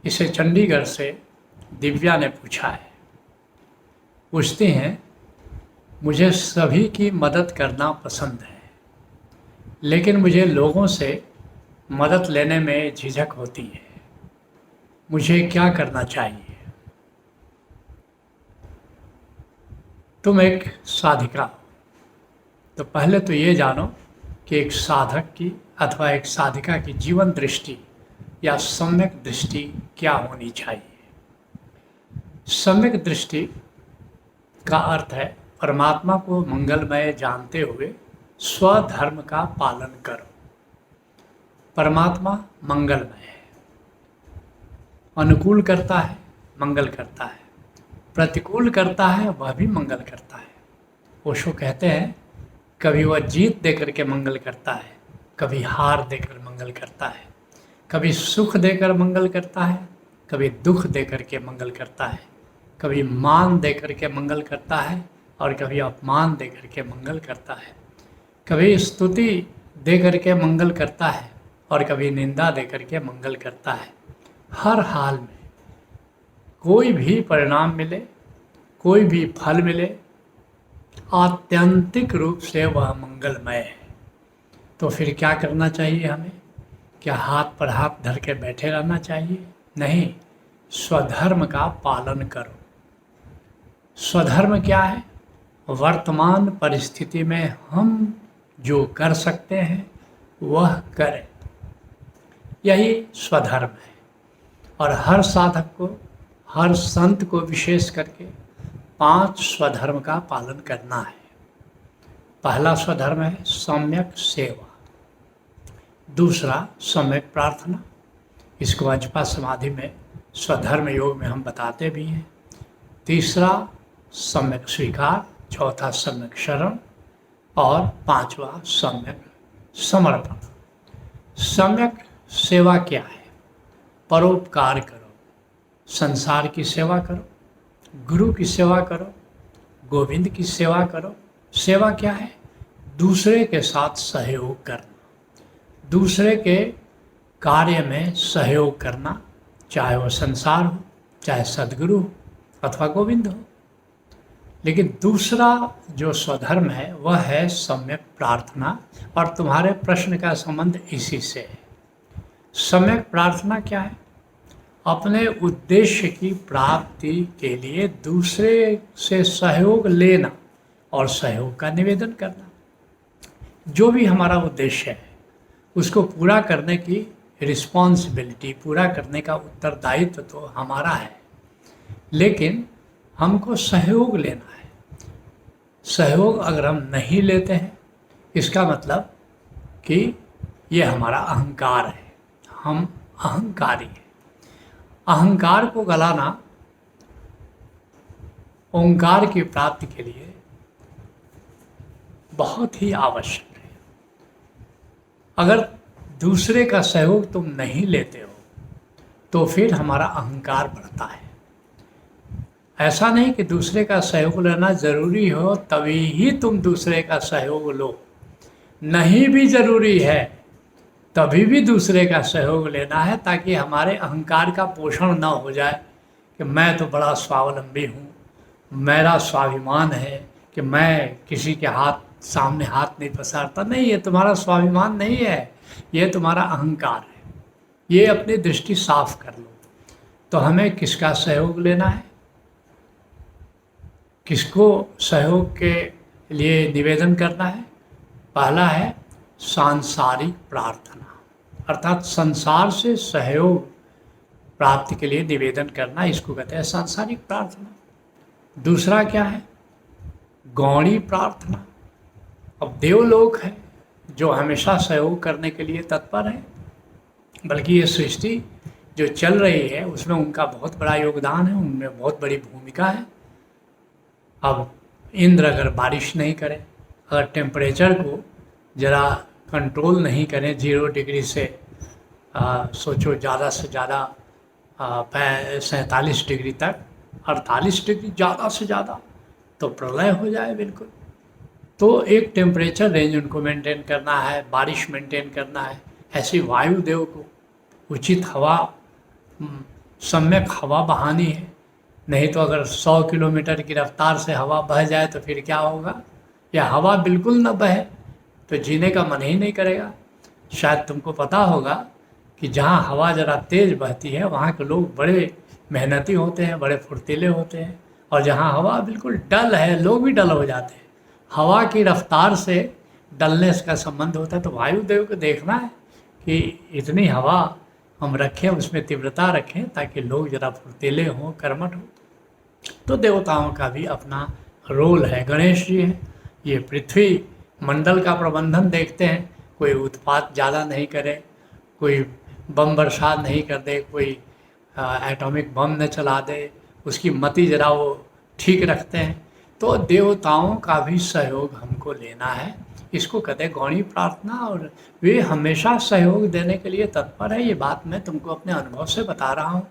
इसे चंडीगढ़ से दिव्या ने पूछा है। पूछती हैं, मुझे सभी की मदद करना पसंद है, लेकिन मुझे लोगों से मदद लेने में झिझक होती है। मुझे क्या करना चाहिए? तुम एक साधिका हो, तो पहले तो ये जानो कि एक साधक की अथवा एक साधिका की जीवन दृष्टि या सम्यक दृष्टि क्या होनी चाहिए। सम्यक दृष्टि का अर्थ है परमात्मा को मंगलमय जानते हुए स्वधर्म का पालन करो। परमात्मा मंगलमय है, अनुकूल करता है, मंगल करता है, प्रतिकूल करता है, वह भी मंगल करता है। ओशो कहते हैं, कभी वह जीत देकर के मंगल करता है, कभी हार देकर मंगल करता है, कभी सुख देकर मंगल करता है, कभी दुख देकर के मंगल करता है, कभी मान देकर के मंगल करता है और कभी अपमान देकर के मंगल करता है, कभी स्तुति देकर के मंगल करता है और कभी निंदा देकर के मंगल करता है। हर हाल में कोई भी परिणाम मिले, कोई भी फल मिले, आत्यंतिक रूप से वह मंगलमय है। तो फिर क्या करना चाहिए हमें? क्या हाथ पर हाथ धर के बैठे रहना चाहिए? नहीं, स्वधर्म का पालन करो। स्वधर्म क्या है? वर्तमान परिस्थिति में हम जो कर सकते हैं वह करें, यही स्वधर्म है। और हर साधक को, हर संत को विशेष करके 5 स्वधर्म का पालन करना है। पहला स्वधर्म है सम्यक सेवा, दूसरा सम्यक प्रार्थना, इसको अजपा समाधि में स्वधर्म योग में हम बताते भी हैं। तीसरा सम्यक स्वीकार, चौथा सम्यक शरण और पांचवा सम्यक समर्पण। सम्यक सेवा क्या है? परोपकार करो, संसार की सेवा करो, गुरु की सेवा करो, गोविंद की सेवा करो। सेवा क्या है? दूसरे के साथ सहयोग करना, दूसरे के कार्य में सहयोग करना, चाहे वह संसार हो, चाहे सद्गुरु हो अथवा गोविंद हो। लेकिन दूसरा जो स्वधर्म है वह है सम्यक प्रार्थना, और तुम्हारे प्रश्न का संबंध इसी से है। सम्यक प्रार्थना क्या है? अपने उद्देश्य की प्राप्ति के लिए दूसरे से सहयोग लेना और सहयोग का निवेदन करना। जो भी हमारा उद्देश्य है उसको पूरा करने की रिस्पॉन्सिबिलिटी, पूरा करने का उत्तरदायित्व तो हमारा है, लेकिन हमको सहयोग लेना है। सहयोग अगर हम नहीं लेते हैं, इसका मतलब कि ये हमारा अहंकार है, हम अहंकारी हैं। अहंकार को गलाना ओंकार की प्राप्ति के लिए बहुत ही आवश्यक है। अगर दूसरे का सहयोग तुम नहीं लेते हो तो फिर हमारा अहंकार बढ़ता है। ऐसा नहीं कि दूसरे का सहयोग लेना जरूरी हो तभी ही तुम दूसरे का सहयोग लो, नहीं भी जरूरी है तभी भी दूसरे का सहयोग लेना है, ताकि हमारे अहंकार का पोषण न हो जाए कि मैं तो बड़ा स्वावलंबी हूँ, मेरा स्वाभिमान है कि मैं किसी के सामने हाथ नहीं पसारता। नहीं, ये तुम्हारा स्वाभिमान नहीं है, ये तुम्हारा अहंकार है। ये अपनी दृष्टि साफ कर लो। तो हमें किसका सहयोग लेना है? किसको सहयोग के लिए निवेदन करना है? पहला है सांसारिक प्रार्थना, अर्थात संसार से सहयोग प्राप्ति के लिए निवेदन करना, इसको कहते हैं सांसारिक प्रार्थना। दूसरा क्या है? गौणी प्रार्थना। अब देवलोक है जो हमेशा सहयोग करने के लिए तत्पर है, बल्कि ये सृष्टि जो चल रही है उसमें उनका बहुत बड़ा योगदान है, उनमें बहुत बड़ी भूमिका है। अब इंद्र अगर बारिश नहीं करे, अगर टेम्परेचर को ज़रा कंट्रोल नहीं करें 0 डिग्री से सोचो ज़्यादा से ज़्यादा 47 डिग्री तक, 48 डिग्री ज़्यादा से ज़्यादा, तो प्रलय हो जाए बिल्कुल। तो एक टेम्परेचर रेंज उनको मेंटेन करना है, बारिश मेंटेन करना है। ऐसी वायुदेव को उचित हवा सम्यक हवा बहानी है। नहीं तो अगर 100 किलोमीटर की रफ्तार से हवा बह जाए तो फिर क्या होगा, या हवा बिल्कुल न बहे तो जीने का मन ही नहीं करेगा। शायद तुमको पता होगा कि जहाँ हवा ज़रा तेज़ बहती है वहाँ के लोग बड़े मेहनती होते हैं, बड़े फुर्तीले होते हैं, और जहाँ हवा बिल्कुल डल है लोग भी डल हो जाते हैं। हवा की रफ्तार से डलनेस का संबंध होता है। तो वायुदेव को देखना है कि इतनी हवा हम रखें, उसमें तीव्रता रखें ताकि लोग ज़रा फुर्तीले हों, कर्मठ हों। तो देवताओं का भी अपना रोल है। गणेश जी हैं, ये पृथ्वी मंडल का प्रबंधन देखते हैं, कोई उत्पात ज़्यादा नहीं करे, कोई बम बरसात नहीं कर दे, कोई एटॉमिक बम न चला दे, उसकी मति ज़रा वो ठीक रखते हैं। तो देवताओं का भी सहयोग हमको लेना है, इसको कहते हैं गौणी प्रार्थना, और वे हमेशा सहयोग देने के लिए तत्पर है। ये बात मैं तुमको अपने अनुभव से बता रहा हूँ।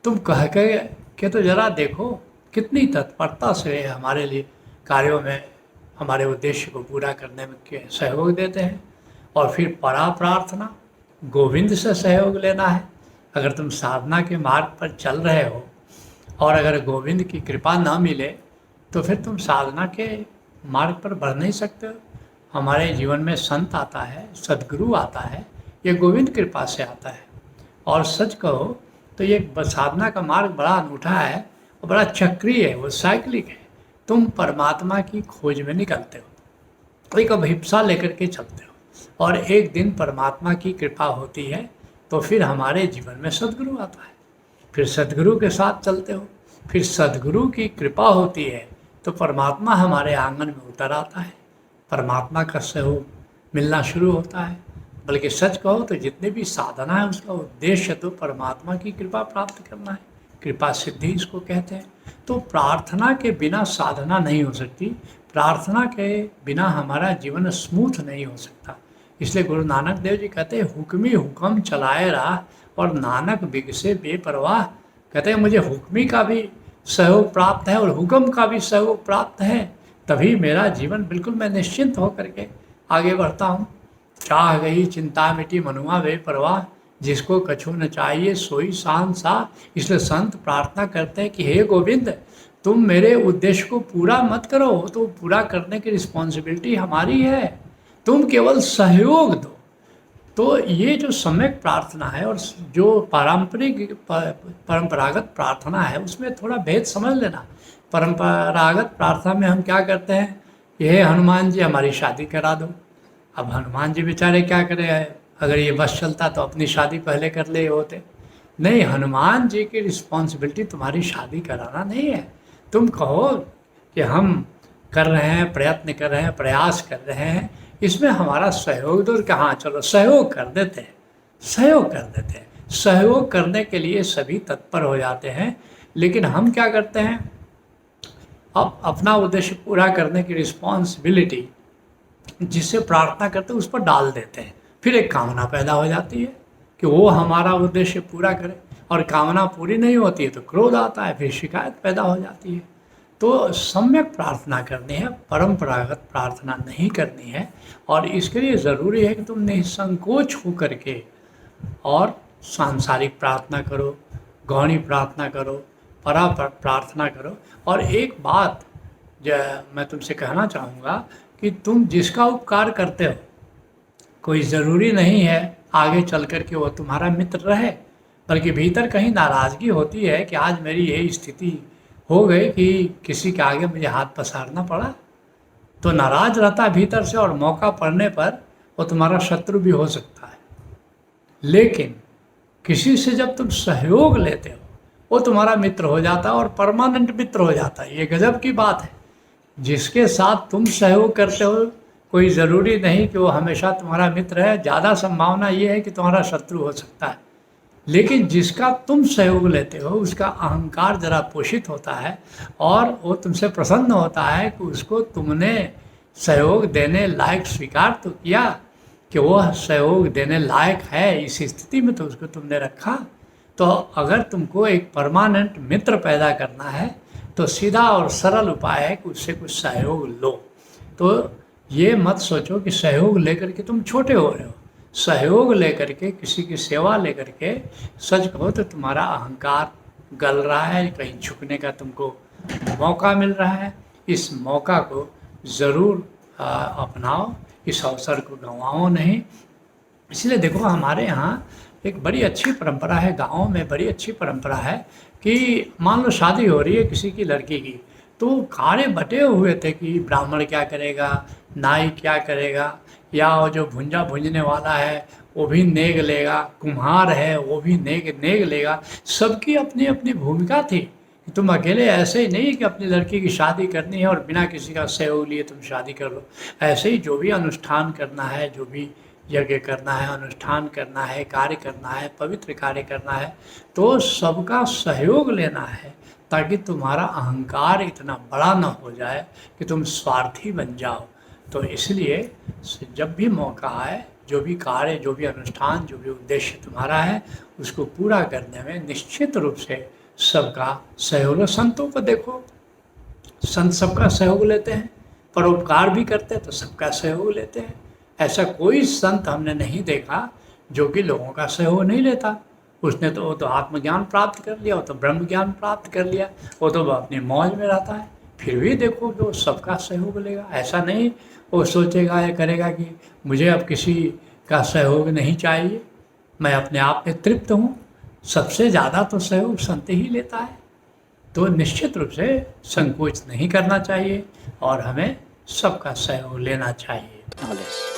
तुम कह के तो ज़रा देखो कितनी तत्परता से हमारे लिए कार्यों में, हमारे उद्देश्य को पूरा करने में के सहयोग देते हैं। और फिर परा प्रार्थना, गोविंद से सहयोग लेना है। अगर तुम साधना के मार्ग पर चल रहे हो और अगर गोविंद की कृपा ना मिले तो फिर तुम साधना के मार्ग पर बढ़ नहीं सकते हो। हमारे जीवन में संत आता है, सदगुरु आता है, ये गोविंद कृपा से आता है। और सच कहो तो ये साधना का मार्ग बड़ा अनूठा है और बड़ा चक्रीय है, वो साइक्लिक है। तुम परमात्मा की खोज में निकलते हो, एक अभिप्सा लेकर के चलते हो, और एक दिन परमात्मा की कृपा होती है तो फिर हमारे जीवन में सदगुरु आता है, फिर सदगुरु के साथ चलते हो, फिर सदगुरु की कृपा होती है तो परमात्मा हमारे आंगन में उतर आता है, परमात्मा का सहयोग मिलना शुरू होता है। बल्कि सच कहो तो जितने भी साधना है उसका उद्देश्य तो परमात्मा की कृपा प्राप्त करना है, कृपा सिद्धि इसको कहते हैं। तो प्रार्थना के बिना साधना नहीं हो सकती, प्रार्थना के बिना हमारा जीवन स्मूथ नहीं हो सकता। इसलिए गुरु नानक देव जी कहते हैं हुक्मी हुक्म चलाए रहा और नानक बिग से बेपरवाह। कहते हैं मुझे हुक्मी का भी सहयोग प्राप्त है और हुक्म का भी सहयोग प्राप्त है, तभी मेरा जीवन बिल्कुल मैं निश्चिंत होकर के आगे बढ़ता हूँ। चाह गई चिंता मिटी मनुआ बेपरवाह, जिसको कछु न चाहिए सोई शान सा। इसलिए संत प्रार्थना करते हैं कि हे गोविंद, तुम मेरे उद्देश्य को पूरा मत करो, तो पूरा करने की रिस्पॉन्सिबिलिटी हमारी है, तुम केवल सहयोग दो। तो ये जो सम्यक प्रार्थना है और जो परंपरागत प्रार्थना है उसमें थोड़ा भेद समझ लेना। परंपरागत प्रार्थना में हम क्या करते हैं कि हे हनुमान जी हमारी शादी करा दो। अब हनुमान जी बेचारे क्या करें, अगर ये बस चलता तो अपनी शादी पहले कर ले होते। नहीं, हनुमान जी की रिस्पॉन्सिबिलिटी तुम्हारी शादी कराना नहीं है। तुम कहो कि हम कर रहे हैं, प्रयत्न कर रहे हैं, प्रयास कर रहे हैं, इसमें हमारा सहयोग तो कहाँ, चलो सहयोग कर देते हैं, सहयोग कर देते हैं। सहयोग करने के लिए सभी तत्पर हो जाते हैं, लेकिन हम क्या करते हैं, अब अपना उद्देश्य पूरा करने की रिस्पॉन्सिबिलिटी जिससे प्रार्थना करते हैं उस पर डाल देते हैं। फिर एक कामना पैदा हो जाती है कि वो हमारा उद्देश्य पूरा करे, और कामना पूरी नहीं होती है तो क्रोध आता है, फिर शिकायत पैदा हो जाती है। तो सम्यक प्रार्थना करनी है, परंपरागत प्रार्थना नहीं करनी है। और इसके लिए ज़रूरी है कि तुम निसंकोच हो करके और सांसारिक प्रार्थना करो, गौणी प्रार्थना करो, परा प्रार्थना करो। और एक बात जो मैं तुमसे कहना चाहूँगा कि तुम जिसका उपकार करते हो, कोई ज़रूरी नहीं है आगे चल कर के वो तुम्हारा मित्र रहे, बल्कि भीतर कहीं नाराज़गी होती है कि आज मेरी यही स्थिति हो गई कि किसी के आगे मुझे हाथ पसारना पड़ा, तो नाराज़ रहता है भीतर से, और मौका पड़ने पर वो तुम्हारा शत्रु भी हो सकता है। लेकिन किसी से जब तुम सहयोग लेते हो वो तुम्हारा मित्र हो जाता है और परमानेंट मित्र हो जाता है। ये गजब की बात है। जिसके साथ तुम सहयोग करते हो कोई ज़रूरी नहीं कि वो हमेशा तुम्हारा मित्र है, ज़्यादा संभावना ये है कि तुम्हारा शत्रु हो सकता है। लेकिन जिसका तुम सहयोग लेते हो उसका अहंकार ज़रा पोषित होता है और वो तुमसे प्रसन्न होता है कि उसको तुमने सहयोग देने लायक स्वीकार तो किया कि वह सहयोग देने लायक है, इस स्थिति में तो उसको तुमने रखा। तो अगर तुमको एक परमानेंट मित्र पैदा करना है तो सीधा और सरल उपाय है कि उससे कुछ सहयोग लो। तो ये मत सोचो कि सहयोग लेकर के तुम छोटे हो रहे हो। सहयोग लेकर के, किसी की सेवा लेकर के, सच कहो तो तुम्हारा अहंकार गल रहा है, कहीं झुकने का तुमको मौका मिल रहा है। इस मौका को ज़रूर अपनाओ, इस अवसर को गंवाओ नहीं। इसलिए देखो हमारे यहाँ एक बड़ी अच्छी परंपरा है, गाँव में बड़ी अच्छी परंपरा है कि मान लो शादी हो रही है किसी की लड़की की, तो कार्य बटे हुए थे कि ब्राह्मण क्या करेगा, नाई क्या करेगा, या वो जो भुंजा भुंजने वाला है वो भी नेग लेगा, कुम्हार है वो भी नेग नेग लेगा। सबकी अपनी अपनी भूमिका थी। तुम अकेले ऐसे ही नहीं कि अपनी लड़की की शादी करनी है और बिना किसी का सहयोग लिए तुम शादी कर लो। ऐसे ही जो भी अनुष्ठान करना है, जो भी यज्ञ करना है, अनुष्ठान करना है, कार्य करना है, पवित्र कार्य करना है, तो सबका सहयोग लेना है, ताकि तुम्हारा अहंकार इतना बड़ा ना हो जाए कि तुम स्वार्थी बन जाओ। तो इसलिए जब भी मौका आए, जो भी कार्य, जो भी अनुष्ठान, जो भी उद्देश्य तुम्हारा है, उसको पूरा करने में निश्चित रूप से सबका सहयोग। संतों को देखो, संत सबका सहयोग लेते हैं, परोपकार भी करते हैं तो सबका सहयोग लेते हैं। ऐसा कोई संत हमने नहीं देखा जो कि लोगों का सहयोग नहीं लेता। उसने तो वो तो आत्मज्ञान प्राप्त कर लिया, वो तो ब्रह्म ज्ञान प्राप्त कर लिया, वो तो अपनी मौज में रहता है, फिर भी देखो कि वो सबका सहयोग लेगा। ऐसा नहीं वो सोचेगा या करेगा कि मुझे अब किसी का सहयोग नहीं चाहिए, मैं अपने आप में तृप्त हूँ। सबसे ज़्यादा तो सहयोग संत ही लेता है। तो निश्चित रूप से संकोच नहीं करना चाहिए और हमें सबका सहयोग लेना चाहिए।